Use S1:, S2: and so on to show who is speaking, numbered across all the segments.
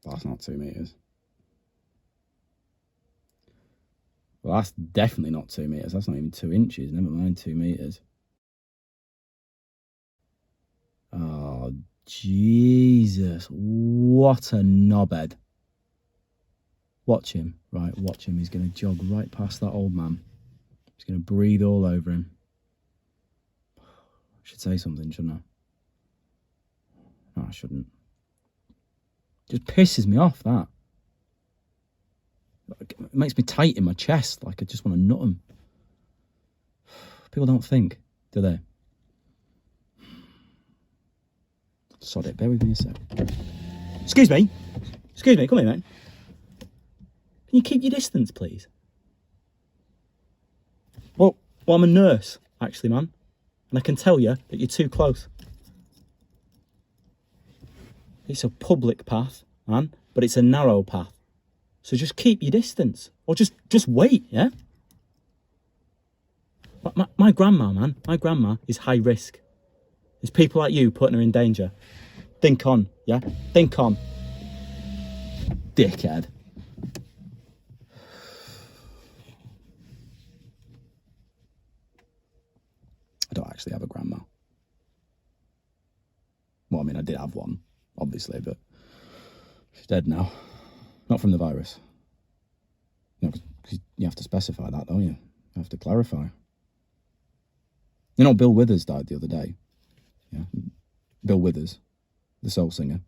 S1: That's not 2 metres. Well, that's definitely not 2 metres. That's not even 2 inches. Never mind 2 metres. Oh, Jesus. What a knobhead. Watch him. Right, watch him. He's going to jog right past that old man. He's going to breathe all over him. I should say something, shouldn't I? No, I shouldn't. Just pisses me off, that. It makes me tight in my chest, like I just want to nut them. People don't think, do they? Sod it, bear with me a sec. Excuse me, come here, mate. Can you keep your distance, please? Well, I'm a nurse, actually, man. And I can tell you that you're too close. It's a public path, man, but it's a narrow path. So just keep your distance. Or just wait, yeah? My grandma, man, my grandma is high risk. There's people like you putting her in danger. Think on, yeah? Think on. Dickhead. I don't actually have a grandma. Well, I mean, I did have one, obviously, but she's dead now. Not from the virus. You know, 'cause you have to specify that, don't you? You have to clarify. You know, Bill Withers died the other day. Yeah, Bill Withers, the soul singer.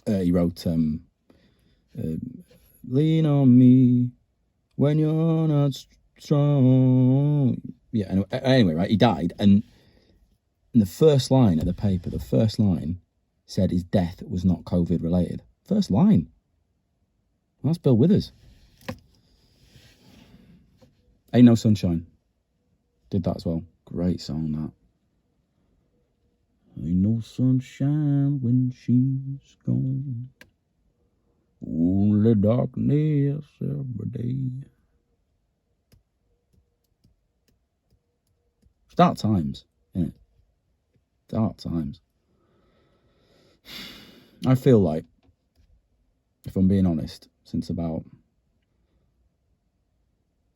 S1: He wrote, "Lean on me when you're not strong." Yeah. Anyway, right? He died, and the first line of the paper, the first line, said his death was not COVID related. First line. That's Bill Withers. Ain't No Sunshine. Did that as well. Great song, that. Ain't no sunshine when she's gone. Only darkness every day. It's dark times, isn't it? Dark times. I feel like, if I'm being honest, since about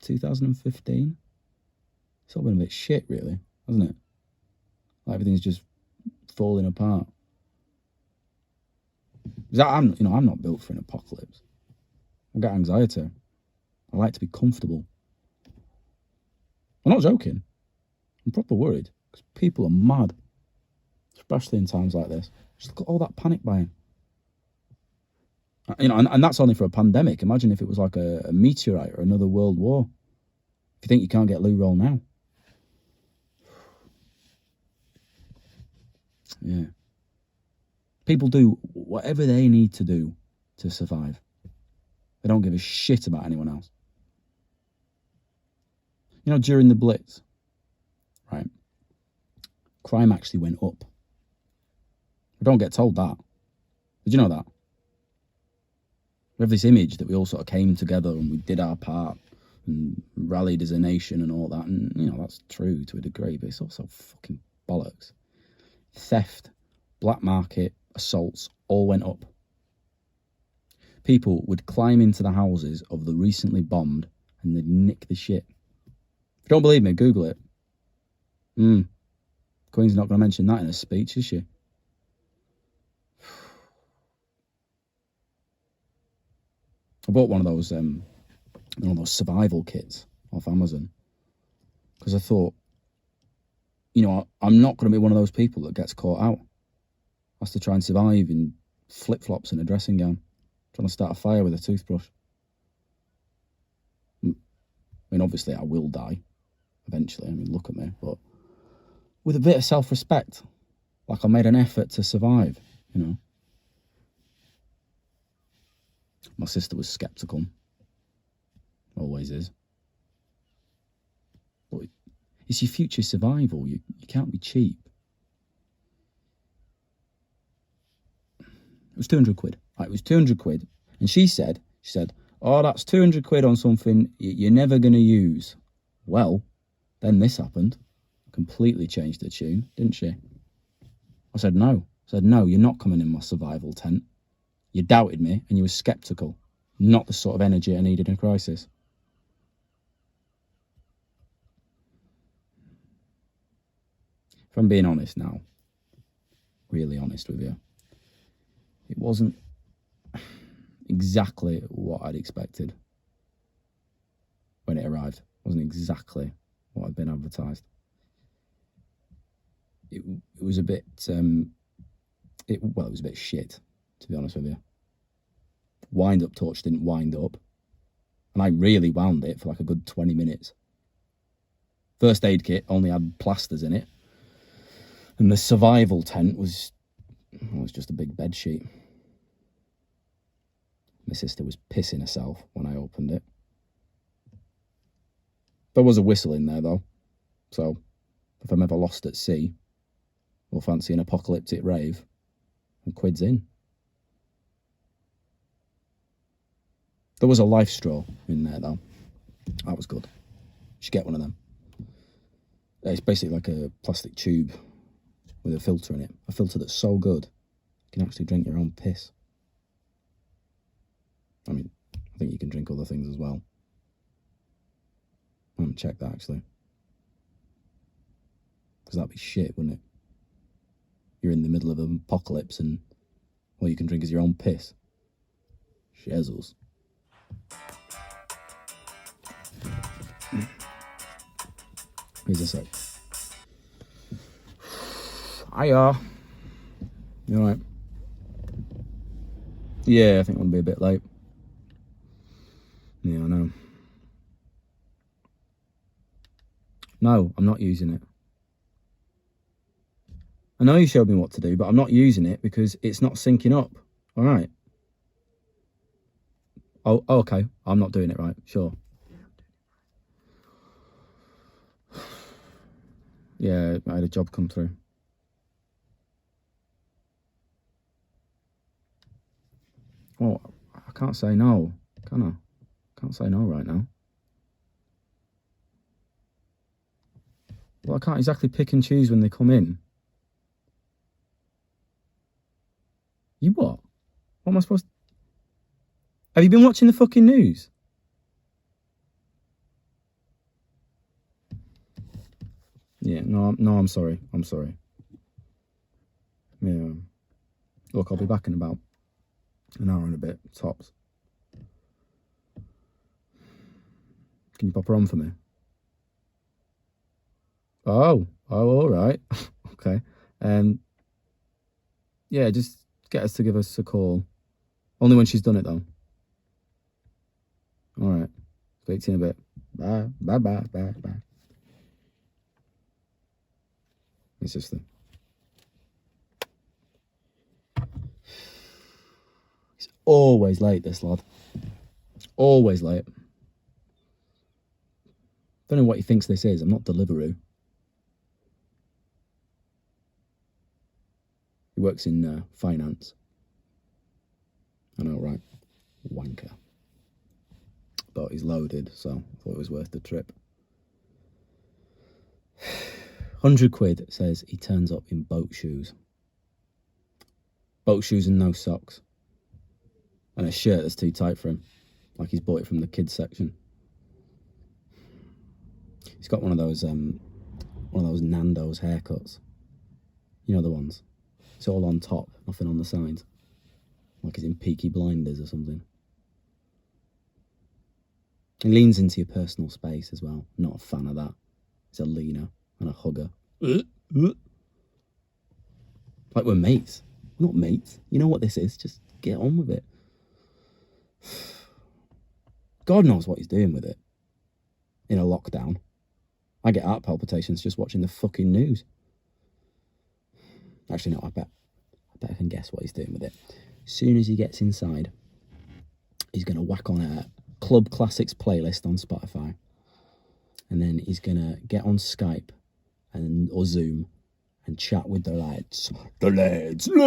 S1: 2015, it's all been a bit shit, really, hasn't it? Like everything's just falling apart. I'm not built for an apocalypse. I get anxiety. I like to be comfortable. I'm not joking. I'm proper worried because people are mad, especially in times like this. Just look at all that panic buying. You know, and that's only for a pandemic. Imagine if it was like a meteorite or another world war. If you think you can't get loo roll now. Yeah. People do whatever they need to do to survive. They don't give a shit about anyone else. You know, during the Blitz, right, crime actually went up. I don't get told that. Did you know that? We have this image that we all sort of came together and we did our part and rallied as a nation and all that. And, you know, that's true to a degree, but it's also fucking bollocks. Theft, black market, assaults all went up. People would climb into the houses of the recently bombed and they'd nick the shit. If you don't believe me, Google it. Queen's not going to mention that in her speech, is she? I bought one of those survival kits off Amazon because I thought, you know, I'm not going to be one of those people that gets caught out. Has to try and survive in flip-flops and a dressing gown, trying to start a fire with a toothbrush. I mean, obviously I will die eventually. I mean, look at me, but with a bit of self-respect, like I made an effort to survive, you know. My sister was sceptical. Always is. But it's your future survival. You can't be cheap. It was 200 quid. Right, it was 200 quid. And she said, oh, that's 200 quid on something you're never going to use. Well, then this happened. Completely changed the tune, didn't she? I said, no. You're not coming in my survival tent. You doubted me and you were sceptical. Not the sort of energy I needed in a crisis. If I'm being honest now, really honest with you, it wasn't exactly what I'd expected when it arrived. It wasn't exactly what had been advertised. It was a bit, it was a bit shit, to be honest with you. Wind-up torch didn't wind up, and I really wound it for like a good 20 minutes. First aid kit only had plasters in it, and the survival tent was just a big bed sheet. My sister was pissing herself when I opened it. There was a whistle in there though, so if I'm ever lost at sea or fancy an apocalyptic rave, and quid's in. There was a life straw in there though. That was good. You should get one of them. It's basically like a plastic tube with a filter in it. A filter that's so good, you can actually drink your own piss. I mean, I think you can drink other things as well. I haven't checked that actually. Because that'd be shit, wouldn't it? You're in the middle of an apocalypse and all you can drink is your own piss. Shizzles. Here's a sec. Hiya. You alright? Yeah, I think I'm going to be a bit late. Yeah, I know. No, I'm not using it. I know you showed me what to do, but I'm not using it because it's not syncing up. Alright. Oh, okay. I'm not doing it right. Sure. Yeah, I had a job come through. Oh, I can't say no, can I? Can't say no right now. Well, I can't exactly pick and choose when they come in. You what? What am I supposed to... Have you been watching the fucking news? Yeah, no, I'm sorry. I'm sorry. Yeah. Look, I'll be back in about an hour and a bit, tops. Can you pop her on for me? Oh, all right. Okay. Yeah, just get us to give us a call. Only when she's done it, though. All right. Speak to you in a bit. Bye. My sister. He's always late, this lad. Always late. Don't know what he thinks this is. I'm not Deliveroo. He works in finance. I know, right? Wanker. But he's loaded, so I thought it was worth the trip. 100 quid says he turns up in boat shoes. Boat shoes and no socks. And a shirt that's too tight for him. Like he's bought it from the kids section. He's got one of those Nando's haircuts. You know the ones. It's all on top, nothing on the sides. Like he's in Peaky Blinders or something. He leans into your personal space as well. Not a fan of that. He's a leaner and a hugger. Like we're mates. We're not mates. You know what this is. Just get on with it. God knows what he's doing with it. In a lockdown. I get heart palpitations just watching the fucking news. Actually, no, I bet I can guess what he's doing with it. As soon as he gets inside, he's going to whack on a Club Classics playlist on Spotify. And then he's going to get on Skype or Zoom and chat with the lads. The lads. Who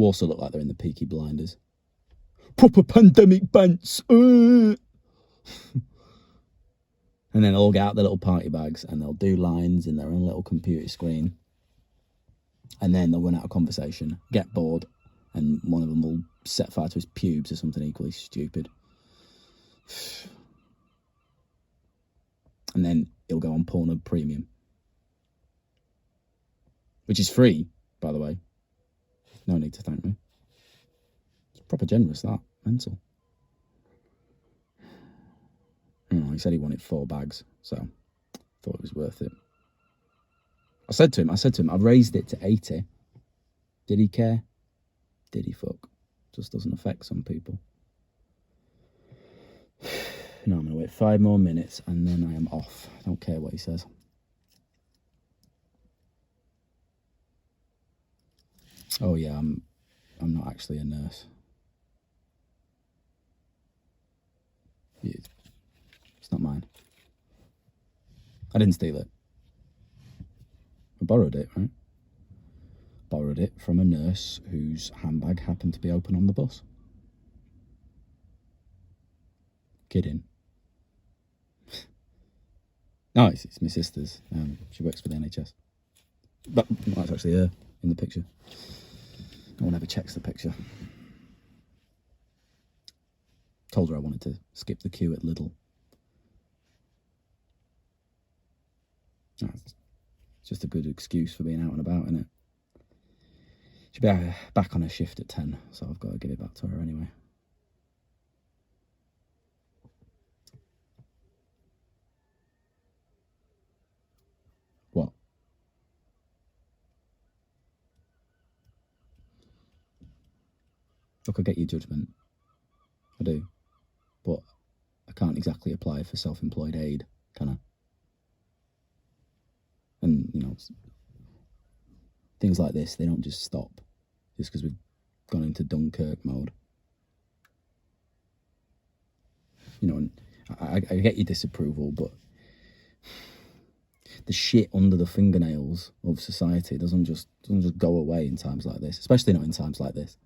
S1: also look like they're in the Peaky Blinders. Proper pandemic bants. And then they'll all get out their little party bags and they'll do lines in their own little computer screen. And then they'll run out of conversation, get bored, and one of them will set fire to his pubes or something equally stupid. And then he'll go on Pornhub Premium, which is free, by the way. No need to thank me. It's proper generous, that. Mental. He said he wanted 4 bags, so thought it was worth it. I said to him, I've raised it to 80. Did he care? Did he fuck? Just doesn't affect some people. No, I'm going to wait 5 more minutes and then I am off. I don't care what he says. Oh yeah, I'm not actually a nurse. It's not mine. I didn't steal it. I borrowed it, right? Borrowed it from a nurse whose handbag happened to be open on the bus. Kidding. No, it's my sister's. She works for the NHS. But that's actually her in the picture. No one ever checks the picture. Told her I wanted to skip the queue at Lidl. It's just a good excuse for being out and about, isn't it? She'll be back on her shift at 10, so I've got to give it back to her anyway. What? Look, I get your judgment. I do. But I can't exactly apply for self-employed aid, can I? And, things like this, they don't just stop just because we've gone into Dunkirk mode. And I get your disapproval, but the shit under the fingernails of society doesn't just go away in times like this, especially not in times like this.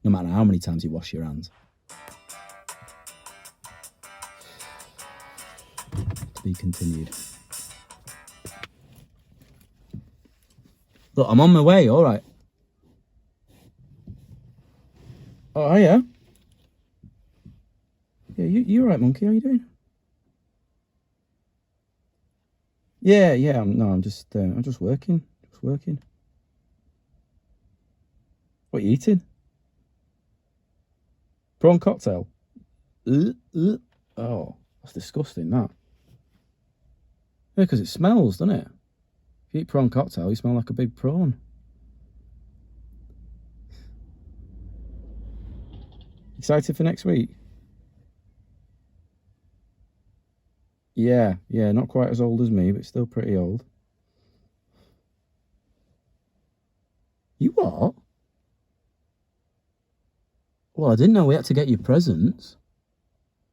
S1: No matter how many times you wash your hands. To be continued. Look, I'm on my way, all right. Oh, yeah? Yeah, you all right, monkey? How you doing? Yeah, I'm just working. Just working. What are you eating? Prawn cocktail? Oh, that's disgusting, that. Yeah, because it smells, doesn't it? If you eat prawn cocktail, you smell like a big prawn. Excited for next week? Yeah, not quite as old as me, but still pretty old. You what? Well, I didn't know we had to get you presents.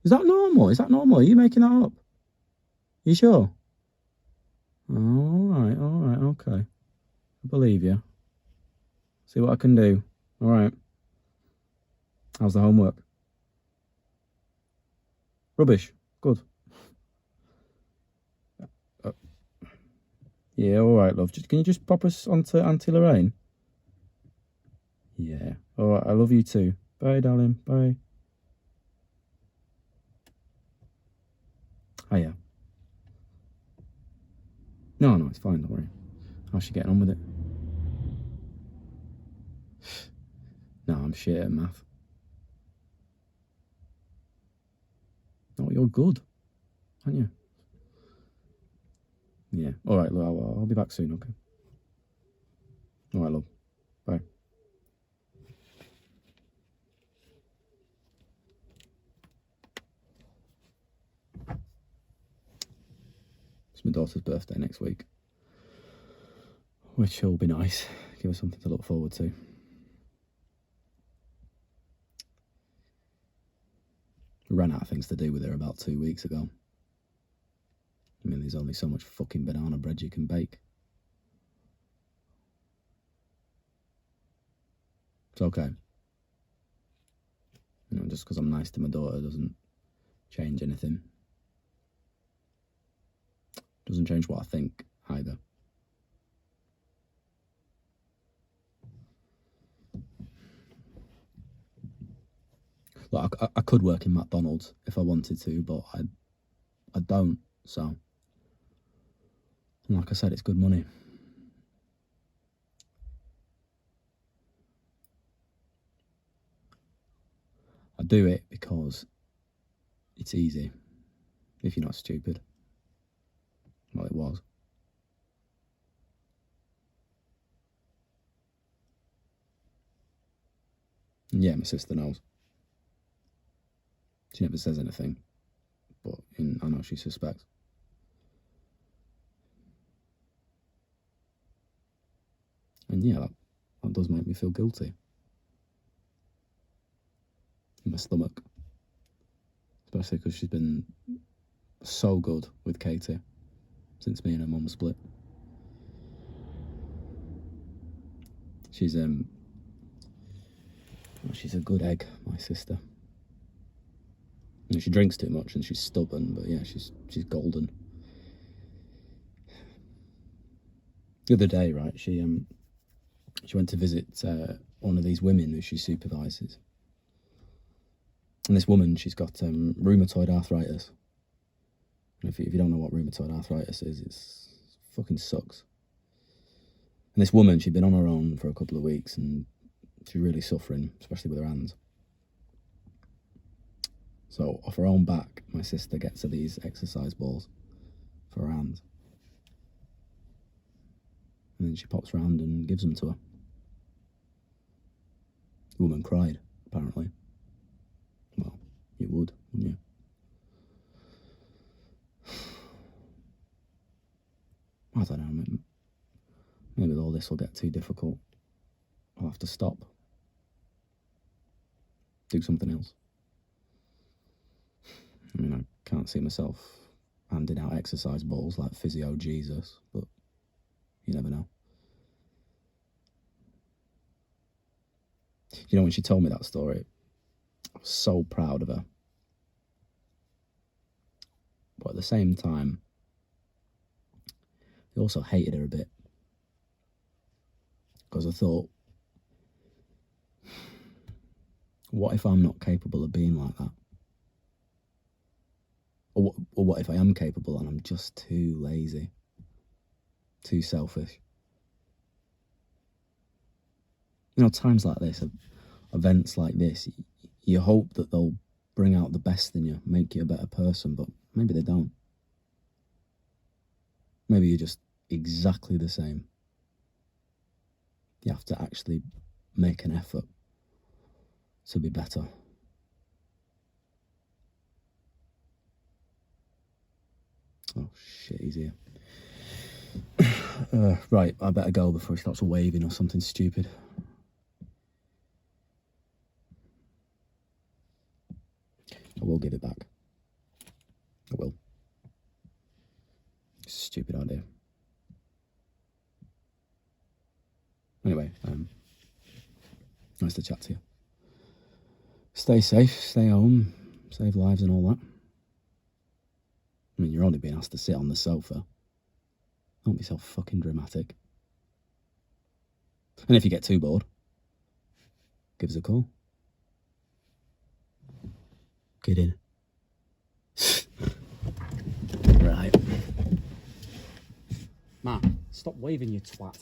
S1: Is that normal? Are you making that up? You sure? All right, okay. I believe you. See what I can do. All right. How's the homework? Rubbish. Good. Yeah, all right, love. Can you just pop us onto Auntie Lorraine? Yeah. All right, I love you too. Bye, darling. Bye. Hiya. No, it's fine, don't worry. How's she getting on with it? No, I'm shit at math. No, you're good, aren't you? Yeah. All right, love. I'll be back soon, okay? All right, love. Bye. It's my daughter's birthday next week, which will be nice. Give her something to look forward to. We ran out of things to do with her about 2 weeks ago. I mean, there's only so much fucking banana bread you can bake. It's okay. Just because I'm nice to my daughter doesn't change anything. Doesn't change what I think either. Like, I could work in McDonald's if I wanted to, but I don't. So, and like I said, it's good money. I do it because it's easy. If you're not stupid. Well, it was. And yeah, my sister knows. She never says anything, but I know she suspects. And yeah, that does make me feel guilty. In my stomach. Especially because she's been so good with Katie since me and her mum split. She's a good egg, my sister. She drinks too much and she's stubborn, but yeah, she's golden. The other day, right, she went to visit one of these women who she supervises. And this woman, she's got rheumatoid arthritis. And if you don't know what rheumatoid arthritis is, it fucking sucks. And this woman, she'd been on her own for a couple of weeks and she's really suffering, especially with her hands. So off her own back, my sister gets her these exercise balls for her hands. And then she pops round and gives them to her. The woman cried, apparently. Well, you would, wouldn't you? I don't know, maybe all this will get too difficult. I'll have to stop. Do something else. I mean, I can't see myself handing out exercise balls like Physio Jesus, but you never know. You know, when she told me that story, I was so proud of her. But at the same time, I also hated her a bit. Because I thought, what if I'm not capable of being like that? Or what if I am capable and I'm just too lazy, too selfish? You know, times like this, events like this, you hope that they'll bring out the best in you, make you a better person, but maybe they don't. Maybe you're just exactly the same. You have to actually make an effort to be better. Oh shit, he's here. Right, I better go before he starts waving or something stupid. I will give it back. I will. Stupid idea. Anyway, nice to chat to you. Stay safe, stay home, save lives and all that. I mean, you're only being asked to sit on the sofa. Don't be so fucking dramatic. And if you get too bored, give us a call. Get in. Right. Man, stop waving, you twat.